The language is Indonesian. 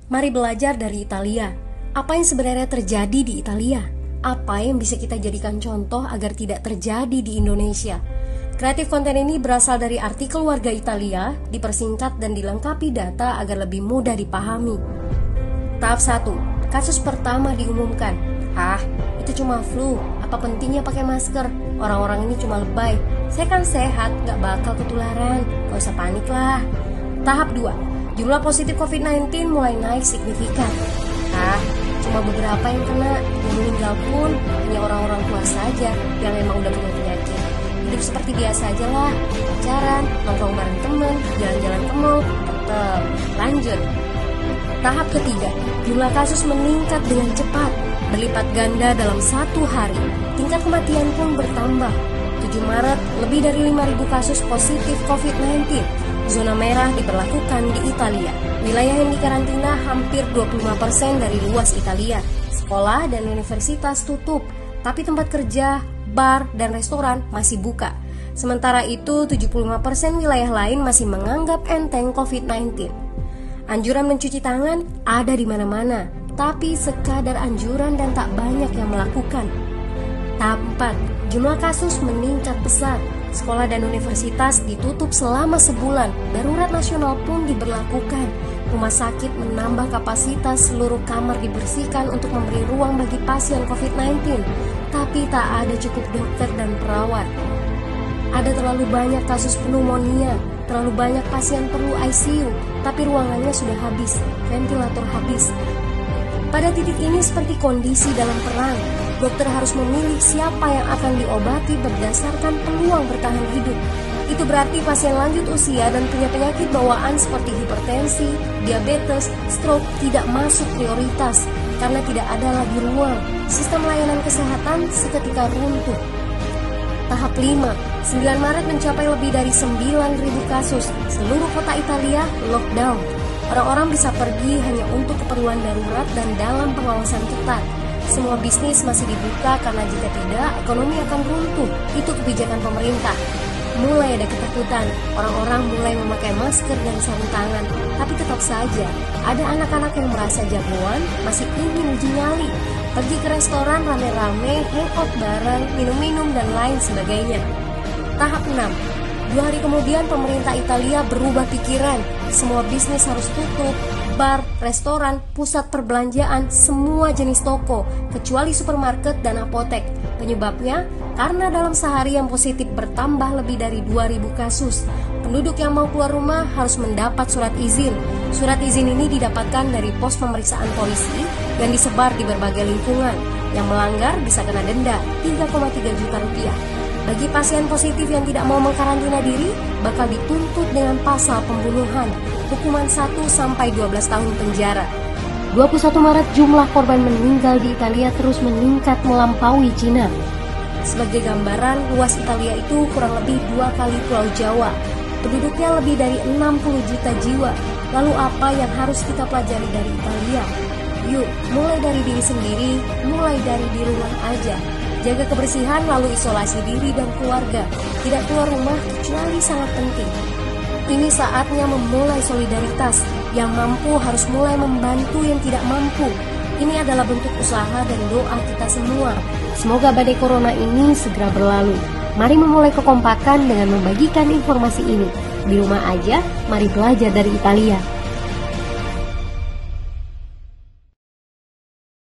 Mari belajar dari Italia. Apa yang sebenarnya terjadi di Italia? Apa yang bisa kita jadikan contoh agar tidak terjadi di Indonesia? Kreatif konten ini berasal dari artikel warga Italia, dipersingkat dan dilengkapi data agar lebih mudah dipahami. Tahap 1. Kasus pertama diumumkan. Itu cuma flu. Apa pentingnya pakai masker? Orang-orang ini cuma lebay. Saya kan sehat, gak bakal ketularan. Gak usah panik lah. Tahap 2. Jumlah positif COVID-19 mulai naik signifikan. Cuma beberapa yang kena. Yang meninggal pun hanya orang-orang tua saja yang memang udah punya penyakit. Hidup seperti biasa aja lah. Pacaran, nongkrong bareng temen, jalan-jalan ke mall, tetap lanjut. Tahap ketiga, jumlah kasus meningkat dengan cepat, berlipat ganda dalam 1 hari. Tingkat kematian pun bertambah. 7 Maret, lebih dari 5.000 kasus positif COVID-19. Zona merah diberlakukan di Italia. Wilayah yang dikarantina hampir 25% dari luas Italia. Sekolah dan universitas tutup, tapi tempat kerja, bar, dan restoran masih buka. Sementara itu, 75% wilayah lain masih menganggap enteng COVID-19. Anjuran mencuci tangan ada di mana-mana, tapi sekadar anjuran dan tak banyak yang melakukan. Tahap 4. Jumlah kasus meningkat pesat. Sekolah dan universitas ditutup selama sebulan. Darurat nasional pun diberlakukan. Rumah sakit menambah kapasitas, seluruh kamar dibersihkan untuk memberi ruang bagi pasien COVID-19. Tapi tak ada cukup dokter dan perawat. Ada terlalu banyak kasus pneumonia, terlalu banyak pasien perlu ICU, tapi ruangannya sudah habis, ventilator habis. Pada titik ini seperti kondisi dalam perang. Dokter harus memilih siapa yang akan diobati berdasarkan peluang bertahan hidup. Itu berarti pasien lanjut usia dan punya penyakit bawaan seperti hipertensi, diabetes, stroke tidak masuk prioritas karena tidak ada lagi ruang. Sistem layanan kesehatan seketika runtuh. Tahap 5. 9 Maret mencapai lebih dari 9.000 kasus. Seluruh kota Italia lockdown. Orang-orang bisa pergi hanya untuk keperluan darurat dan dalam pengawasan ketat. Semua bisnis masih dibuka karena jika tidak, ekonomi akan runtuh. Itu kebijakan pemerintah. Mulai ada ketakutan, orang-orang mulai memakai masker dan sarung tangan. Tapi tetap saja, ada anak-anak yang merasa jagoan, masih ingin uji nyali. Pergi ke restoran rame-rame, hangout bareng, minum-minum dan lain sebagainya. Tahap 6. 2 hari kemudian pemerintah Italia berubah pikiran. Semua bisnis harus tutup. Bar, restoran, pusat perbelanjaan, semua jenis toko, kecuali supermarket dan apotek. Penyebabnya, karena dalam sehari yang positif bertambah lebih dari 2.000 kasus. Penduduk yang mau keluar rumah harus mendapat surat izin. Surat izin ini didapatkan dari pos pemeriksaan polisi yang disebar di berbagai lingkungan. Yang melanggar bisa kena denda 3,3 juta rupiah. Bagi pasien positif yang tidak mau mengkarantina diri, bakal dituntut dengan pasal pembunuhan, hukuman 1-12 tahun penjara. 21 Maret jumlah korban meninggal di Italia terus meningkat melampaui Cina. Sebagai gambaran, luas Italia itu kurang lebih 2 kali Pulau Jawa. Penduduknya lebih dari 60 juta jiwa. Lalu apa yang harus kita pelajari dari Italia? Yuk, mulai dari diri sendiri, mulai dari di rumah aja. Jaga kebersihan lalu isolasi diri dan keluarga. Tidak keluar rumah kecuali sangat penting. Ini saatnya memulai solidaritas. Yang mampu harus mulai membantu yang tidak mampu. Ini adalah bentuk usaha dan doa kita semua. Semoga badai corona ini segera berlalu. Mari memulai kekompakan dengan membagikan informasi ini. Di rumah aja, mari belajar dari Italia.